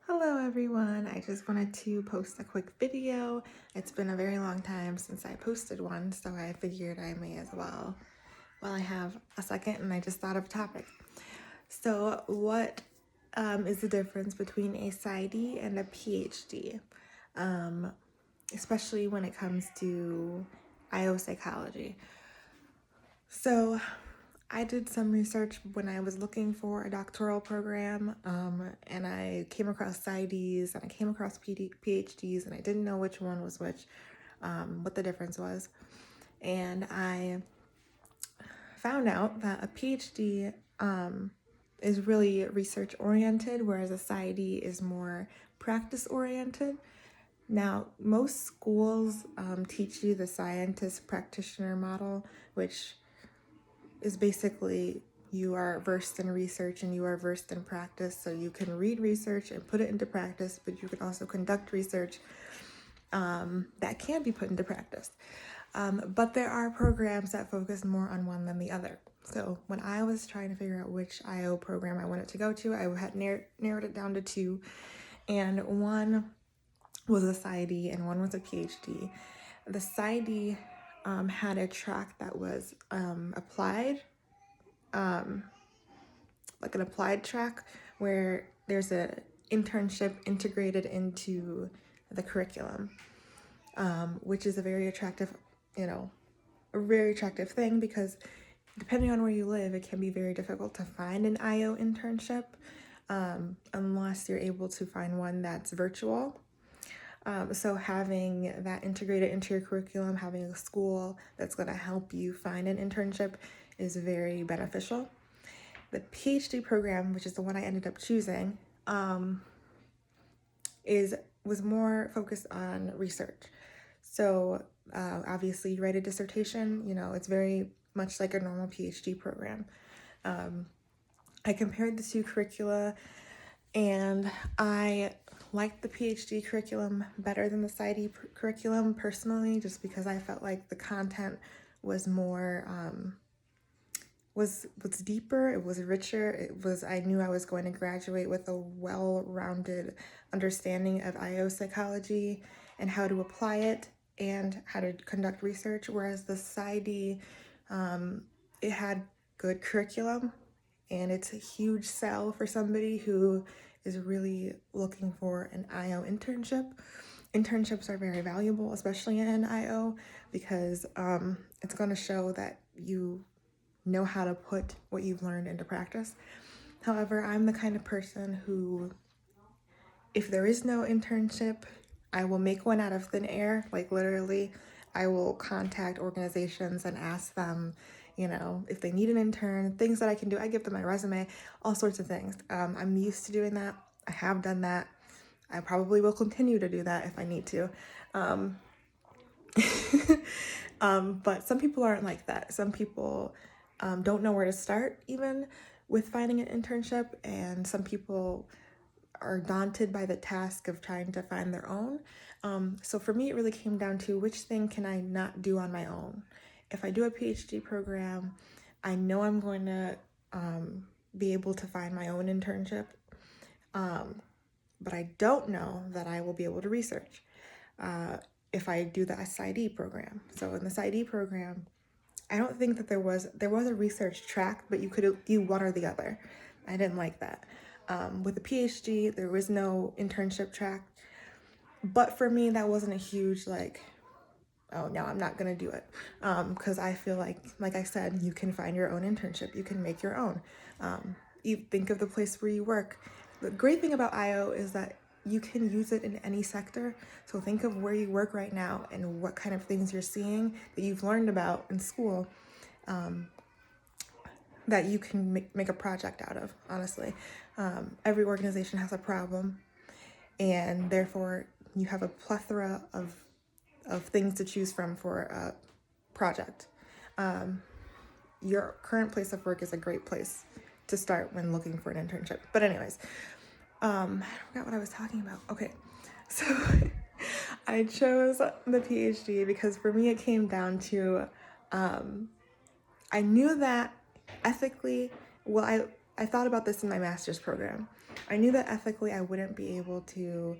Hello everyone, I just wanted to post a quick video. It's been a very long time since I posted one, so I figured I may as well while I have a second, and I just thought of a topic. So what is the difference between a PsyD and a PhD? Especially when it comes to IO psychology. So I did some research when I was looking for a doctoral program, and I came across PsyDs and I came across PhDs, and I didn't know which one was which, what the difference was. And I found out that a PhD is really research oriented, whereas a PsyD is more practice oriented. Now, most schools teach you the scientist practitioner model, which is basically you are versed in research and you are versed in practice, so you can read research and put it into practice, but you can also conduct research that can be put into practice. But there are programs that focus more on one than the other. So when I was trying to figure out which IO program I wanted to go to, I had narrowed it down to two, and one was a PsyD and one was a PhD. The PsyD had a track that was applied, like an applied track where there's a internship integrated into the curriculum, which is a very attractive, a very attractive thing, because depending on where you live, it can be very difficult to find an IO internship unless you're able to find one that's virtual. So having that integrated into your curriculum, having a school that's going to help you find an internship is very beneficial. The PhD program, which is the one I ended up choosing, was more focused on research. So obviously you write a dissertation, it's very much like a normal PhD program. I compared the two curricula, and I liked the PhD curriculum better than the PsyD curriculum personally, just because I felt like the content was more, was deeper, it was richer, I knew I was going to graduate with a well-rounded understanding of IO psychology and how to apply it and how to conduct research, whereas the PsyD, it had good curriculum, and it's a huge sell for somebody who is really looking for an IO internship. Internships are very valuable, especially in IO, because it's going to show that you know how to put what you've learned into practice. However, I'm the kind of person who, if there is no internship, I will make one out of thin air. Like literally, I will contact organizations and ask them, if they need an intern, things that I can do. I give them my resume, all sorts of things. I'm used to doing that. I have done that. I probably will continue to do that if I need to. But some people aren't like that. Some people don't know where to start even with finding an internship, and some people are daunted by the task of trying to find their own. So for me, it really came down to which thing can I not do on my own. If I do a PhD program, I know I'm going to be able to find my own internship, but I don't know that I will be able to research if I do the PsyD program. So in the PsyD program, I don't think that there was a research track, but you could do one or the other. I didn't like that. With the PhD, there was no internship track, but for me, that wasn't a huge oh no, I'm not gonna do it, because I feel like I said, you can find your own internship, you can make your own. You think of the place where you work. The great thing about IO is that you can use it in any sector. So think of where you work right now and what kind of things you're seeing that you've learned about in school, that you can make a project out of, honestly. Every organization has a problem, and therefore you have a plethora of things to choose from for a project. Your current place of work is a great place to start when looking for an internship. But anyways, I forgot what I was talking about. Okay, so I chose the PhD because for me it came down to, I knew that ethically, well, I thought about this in my master's program. I knew that ethically I wouldn't be able to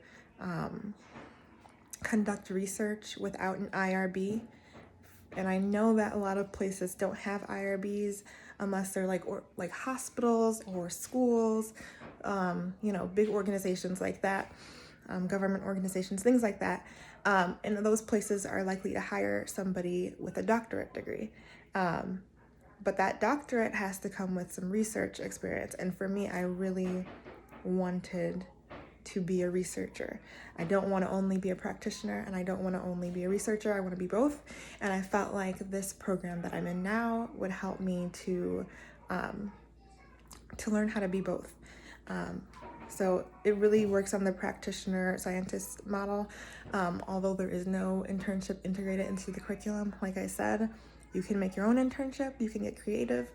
conduct research without an IRB. And I know that a lot of places don't have IRBs unless they're like hospitals or schools, big organizations like that, government organizations, things like that. And those places are likely to hire somebody with a doctorate degree. But that doctorate has to come with some research experience. And for me, I really wanted to be a researcher. I don't want to only be a practitioner, and I don't want to only be a researcher. I want to be both. And I felt like this program that I'm in now would help me to learn how to be both. So it really works on the practitioner scientist model. Although there is no internship integrated into the curriculum, like I said, you can make your own internship, you can get creative.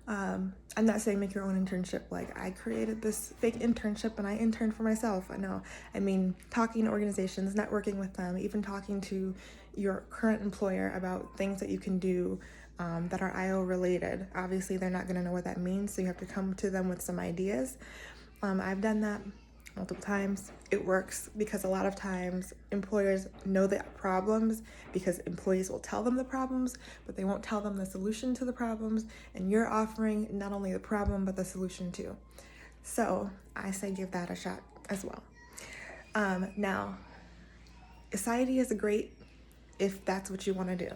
I'm not saying make your own internship like I created this fake internship and I interned for myself. I mean talking to organizations, networking with them, even talking to your current employer about things that you can do that are IO related. Obviously, they're not going to know what that means, so you have to come to them with some ideas. I've done that multiple times. It works because a lot of times employers know the problems because employees will tell them the problems, but they won't tell them the solution to the problems, and you're offering not only the problem but the solution too. So I say give that a shot as well. Now, PsyD is great if that's what you want to do.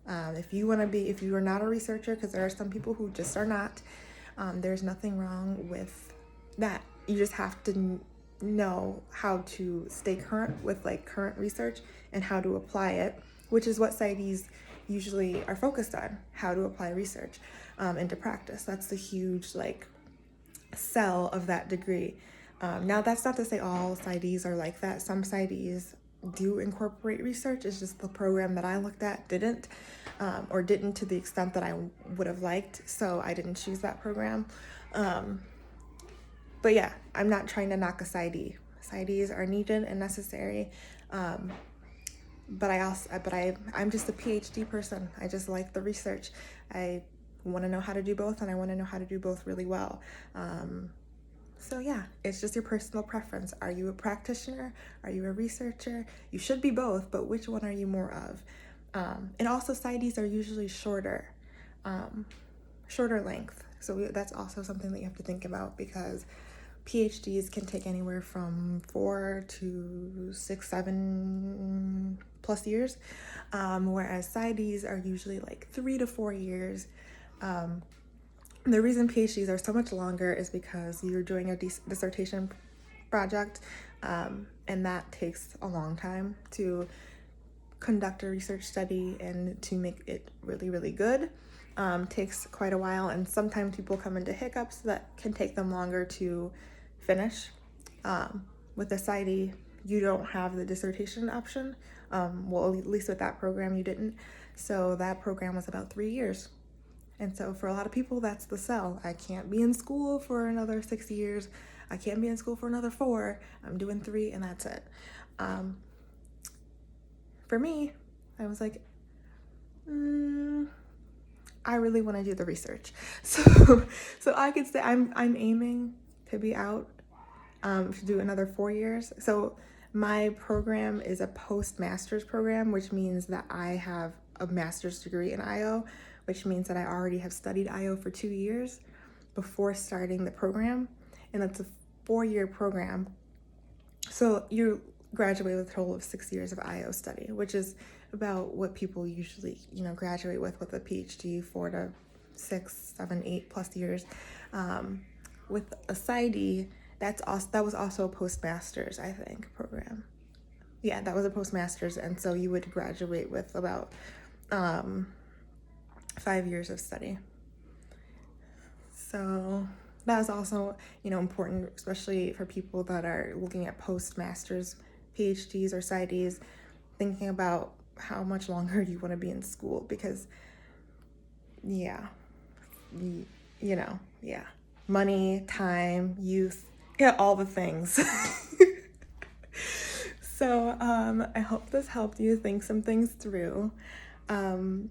If you are not a researcher, because there are some people who just are not, there's nothing wrong with that. You just have to know how to stay current with current research and how to apply it, which is what PsyDs usually are focused on, how to apply research into practice. That's the huge sell of that degree. Now, that's not to say all PsyDs are like that. Some PsyDs do incorporate research. It's just the program that I looked at didn't, or didn't to the extent that I would have liked, so I didn't choose that program. But yeah, I'm not trying to knock a PsyD. PsyDs are needed and necessary. But I'm just a PhD person. I just like the research. I want to know how to do both, and I want to know how to do both really well. So yeah, it's just your personal preference. Are you a practitioner? Are you a researcher? You should be both, but which one are you more of? And also PsyDs are usually shorter length. So that's also something that you have to think about, because PhDs can take anywhere from 4 to 6, 7 plus years, whereas PsyDs are usually 3 to 4 years. The reason PhDs are so much longer is because you're doing a dissertation project, and that takes a long time to conduct a research study and to make it really, really good. Takes quite a while, and sometimes people come into hiccups that can take them longer to finish. With a PsyD, you don't have the dissertation option. Well, at least with that program, you didn't. So that program was about 3 years. And so for a lot of people, that's the sell. I can't be in school for another 6 years. I can't be in school for another 4. I'm doing 3 and that's it. For me, I was like, I really want to do the research. So I could say I'm aiming to be out to do another 4 years. So my program is a post-master's program, which means that I have a master's degree in IO, which means that I already have studied IO for 2 years before starting the program. And that's a 4-year program. So you graduate with a total of 6 years of IO study, which is about what people usually, graduate with a PhD, 4 to 6, 7, 8 plus years. With a PsyD, that was also a postmaster's, I think, program. Yeah, that was a postmaster's, and so you would graduate with about 5 years of study. So that is also, important, especially for people that are looking at postmasters, PhDs, or PsyDs, thinking about how much longer you want to be in school, because, money, time, youth, all the things. So I hope this helped you think some things through. And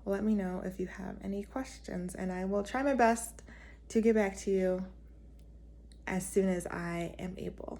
let me know if you have any questions, and I will try my best to get back to you as soon as I am able.